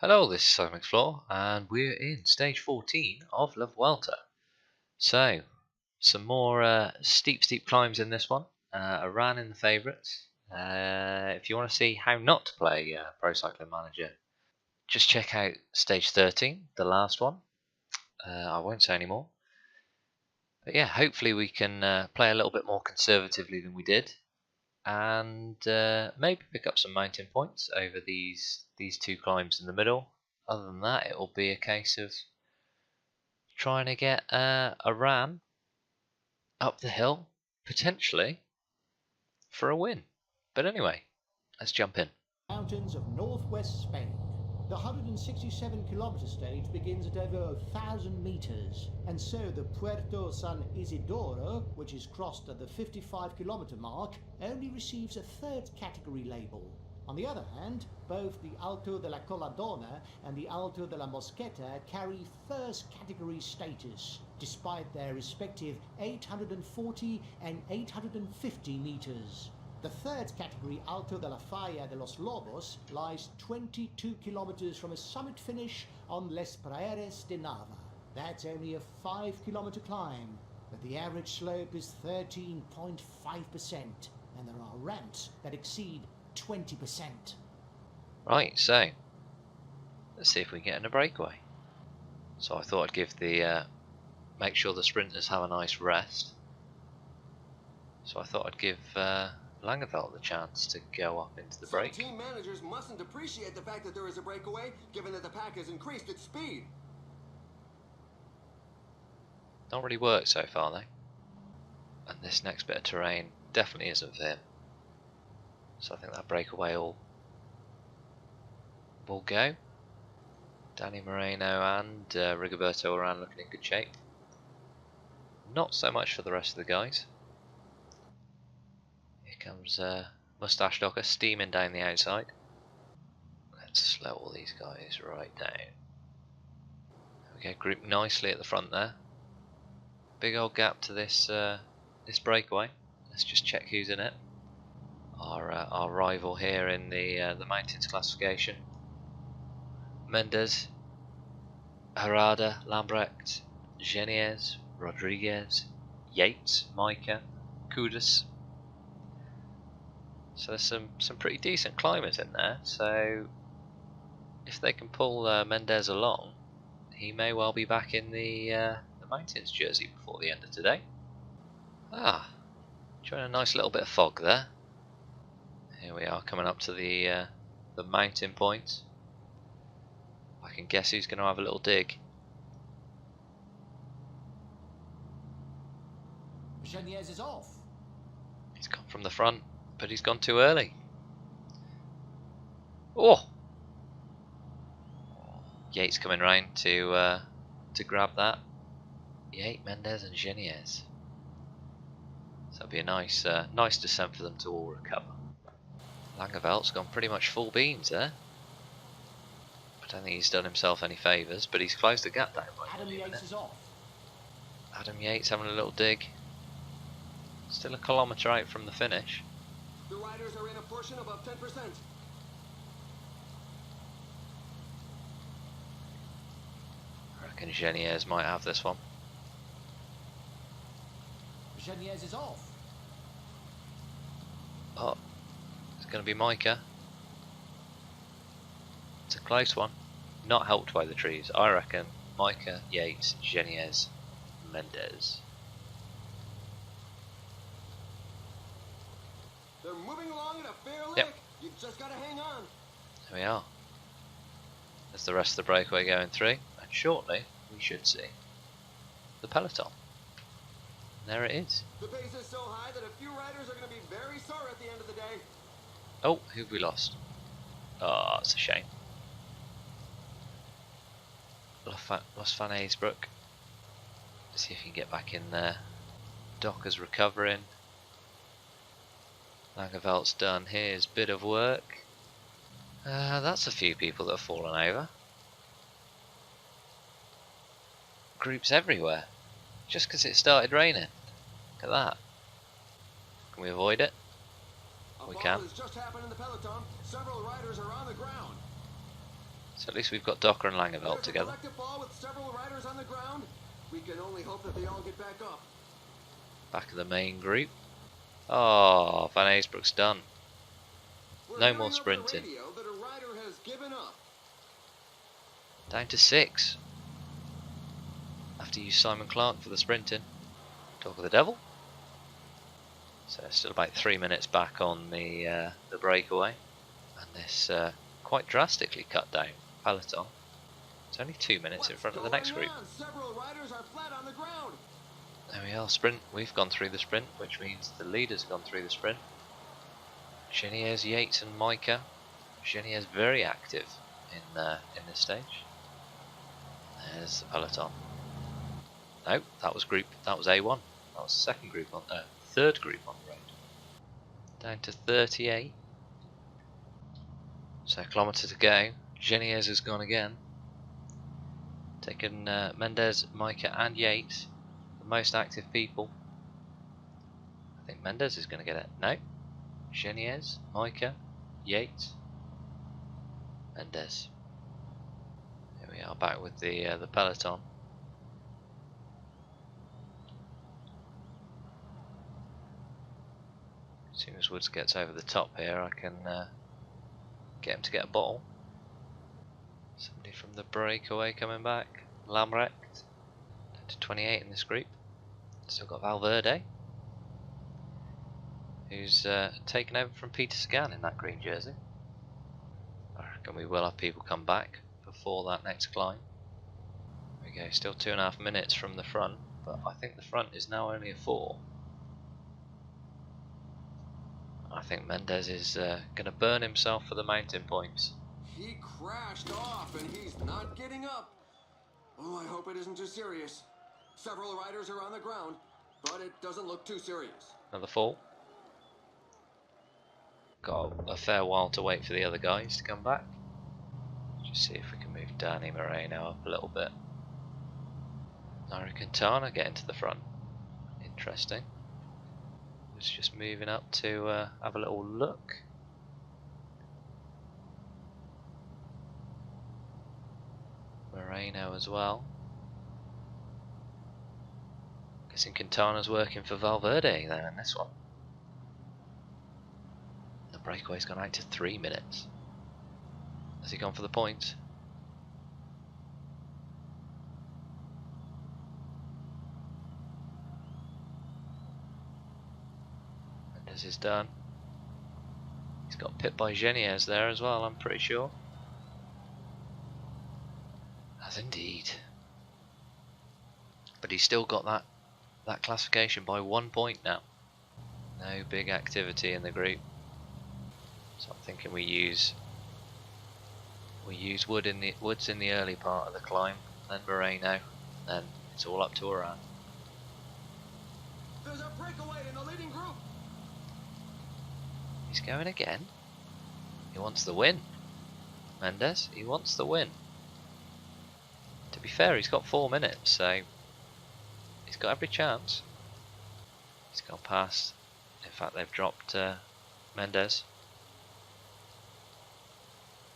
Hello, this is Simon Explore, and we're in stage 14 of La Vuelta. So, some more steep climbs in this one. Iran in the favourites. If you want to see how not to play Pro Cycling Manager, just check out stage 13, the last one. I won't say any more. But yeah, hopefully we can play a little bit more conservatively than we did, and maybe pick up some mountain points over these two climbs in the middle. Other than that, it will be a case of trying to get a ram up the hill, potentially, for a win. But anyway, let's jump in. Mountains of northwest Spain. The 167-kilometer stage begins at over 1,000 meters, and so the Puerto San Isidoro, which is crossed at the 55-kilometer mark, only receives a third category label. On the other hand, both the Alto de la Coladona and the Alto de la Mosqueta carry first category status, despite their respective 840 and 850 meters. The third category, Alto de la Falla de los Lobos, lies 22 kilometers from a summit finish on Les Praeres de Nava. That's only a 5-kilometer climb, but the average slope is 13.5%, and there are ramps that exceed 20%. Right, so let's see if we get in a breakaway. So I thought I'd give make sure the sprinters have a nice rest. So I thought I'd give Langeveld the chance to go up into the break. Team managers mustn't appreciate the fact that there is a breakaway, given that the pack has increased its speed. Not really worked so far though. And this next bit of terrain definitely isn't for him. So I think that breakaway will go. Danny Moreno and Rigoberto Urán looking in good shape. Not so much for the rest of the guys. Here comes Moustache Docker steaming down the outside. Let's slow all these guys right down. Okay, grouped nicely at the front there. Big old gap to this this breakaway. Let's just check who's in it. Our rival here in the mountains classification. Mendes, Herrada, Lambrecht, Geniez, Rodriguez, Yates, Micah, Kudus. So there's some pretty decent climbers in there. So if they can pull Mendes along, he may well be back in the mountains jersey before the end of today. Showing a nice little bit of fog there. Here we are coming up to the mountain point. I can guess who's going to have a little dig. Geniez is off. He's come from the front, but he's gone too early. Oh! Yates coming round to grab that. Yates, Mendes, and Geniez. So that'll be a nice descent for them to all recover. Langeveldt's gone pretty much full beans there. I don't think he's done himself any favours, but he's closed the gap down by Adam Yates is off. Adam Yates having a little dig. Still a kilometre out from the finish. The riders are in a portion above 10%. I reckon Geniez might have this one. Geniez is off. Oh, it's going to be Micah. It's a close one. Not helped by the trees. I reckon Micah, Yates, Geniez, Mendes. They're moving along at a fair lick. Yep. You've just got to hang on. There we are. There's the rest of the breakaway going through, and shortly we should see the peloton. And there it is. The pace is so high that a few riders are going to be very sore at the end of the day. Oh, who've we lost? Oh, it's a shame. Lost Van Aysbrook. Let's see if he can get back in there. Docker's recovering. Langeveldt's done his bit of work. That's a few people that have fallen over. Groups everywhere. Just because it started raining. Look at that. Can we avoid it? We can. Has just happened in the peloton. Several riders are on the ground. So at least we've got Docker and Langeveld together. Collective fall with several riders on the ground. We can only hope that they all get back up. Back of the main group. Oh, Van Aysbroek's done. No more sprinting. That a rider has given up. Down to 6. Have to use Simon Clark for the sprinting. Dog of the Devil. So still about 3 minutes back on the breakaway, and this quite drastically cut down peloton. It's only 2 minutes in front of the next group. Several riders are flat on the ground. There we are, sprint. We've gone through the sprint, which means the leaders have gone through the sprint. Geniez, Yates, and Micah. Geniez very active in this stage. There's the peloton. No, that was A1. That was second group on third group on the road. Down to 38. So a kilometre to go. Geniez has gone again. Taken Mendes, Micah and Yates, the most active people. I think Mendes is going to get it. No. Geniez, Micah, Yates, Mendes. Here we are back with the peloton. As soon as Woods gets over the top here, I can get him to get a bottle. Somebody from the breakaway coming back. Lamrecht, down to 28 in this group. Still got Valverde, who's taken over from Peter Sagan in that green jersey. I reckon we will have people come back before that next climb. There we go, still 2.5 minutes from the front, but I think the front is now only a 4. I think Mendes is going to burn himself for the mountain points. He crashed off and he's not getting up. Oh, I hope it isn't too serious. Several riders are on the ground, but it doesn't look too serious. Another fall. Got a fair while to wait for the other guys to come back. Just see if we can move Danny Moreno up a little bit. Nairo Quintana getting to the front. Interesting. Was just moving up to have a little look. Moreno as well. Guessing Quintana's working for Valverde there in this one. The breakaway's gone out to 3 minutes. Has he gone for the point? Mendes is done. He's got pit by Geniez there as well, I'm pretty sure. Has indeed. But he's still got that classification by 1 point now. No big activity in the group. So I'm thinking we use Woods in the early part of the climb, then Moreno, then it's all up to Oran. There's a breakaway in the leading group. He's going again. He wants the win. Mendes, he wants the win. To be fair, he's got 4 minutes, so he's got every chance. He's gone past. In fact, they've dropped Mendes.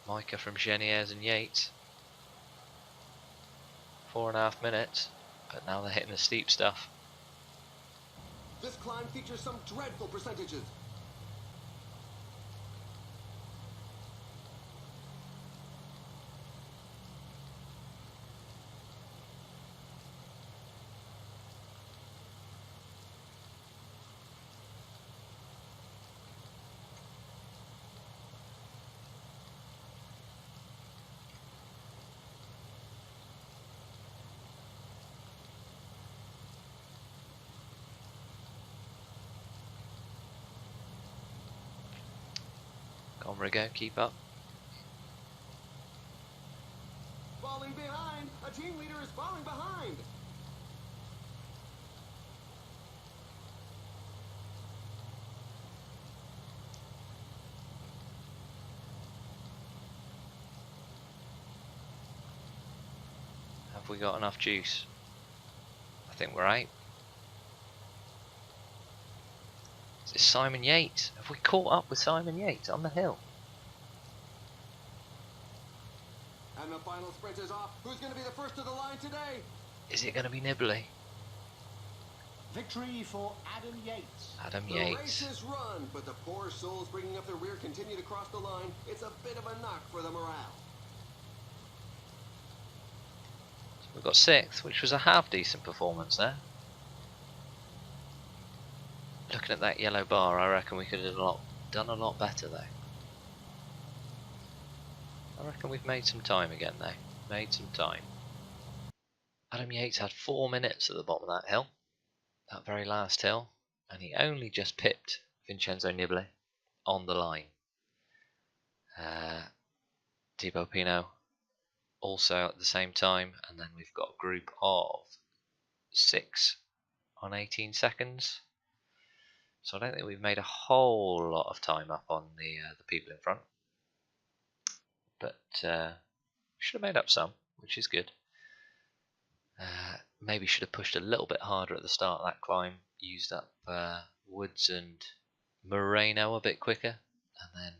Micah from Geniez and Yates. 4.5 minutes, but now they're hitting the steep stuff. This climb features some dreadful percentages. Come on, Rigo, keep up. Falling behind! A team leader is falling behind! Have we got enough juice? I think we're out. Is this Simon Yates? Have we caught up with Simon Yates on the hill? And the final sprint is off. Who's going to be the first to the line today? Is it going to be Nibley? Victory for Adam Yates. Adam The Yates. race is run, but the poor souls bringing up the rear continue to cross the line. It's a bit of a knock for the morale. So we've got 6th, which was a half decent performance there. Looking at that yellow bar, I reckon we could have done a lot better though. I reckon we've made some time again though. Made some time. Adam Yates had 4 minutes at the bottom of that hill. That very last hill. And he only just pipped Vincenzo Nibali on the line. Thibaut Pinot also at the same time. And then we've got a group of 6 on 18 seconds. So I don't think we've made a whole lot of time up on the people in front. But should have made up some, which is good. Maybe should have pushed a little bit harder at the start of that climb. Used up Woods and Moreno a bit quicker, and then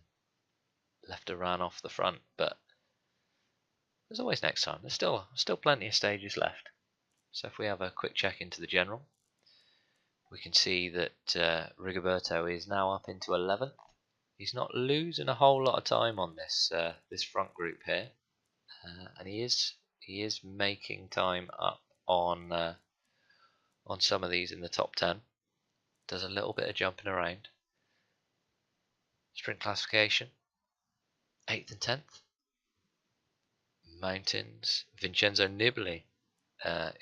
left a run off the front. But there's always next time. There's still plenty of stages left. So if we have a quick check into the general, we can see that Rigoberto is now up into 11th. He's not losing a whole lot of time on this this front group here, and he is making time up on some of these in the top 10. Does a little bit of jumping around. Sprint classification, 8th and 10th. Mountains, Vincenzo Nibali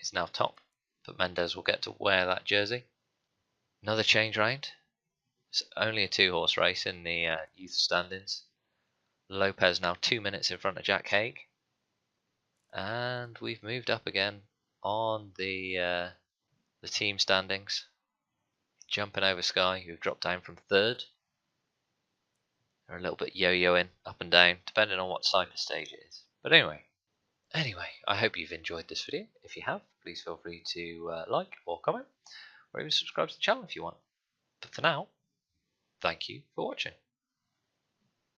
is now top, but Mendes will get to wear that jersey. Another change round. It's only a 2-horse race in the youth standings. Lopez now 2 minutes in front of Jack Haig. And we've moved up again on the team standings. Jumping over Sky, who've dropped down from 3rd. They're a little bit yo-yoing up and down, depending on what side of stage it is. But anyway, I hope you've enjoyed this video. If you have, please feel free to like or comment, or even subscribe to the channel if you want. But for now, thank you for watching.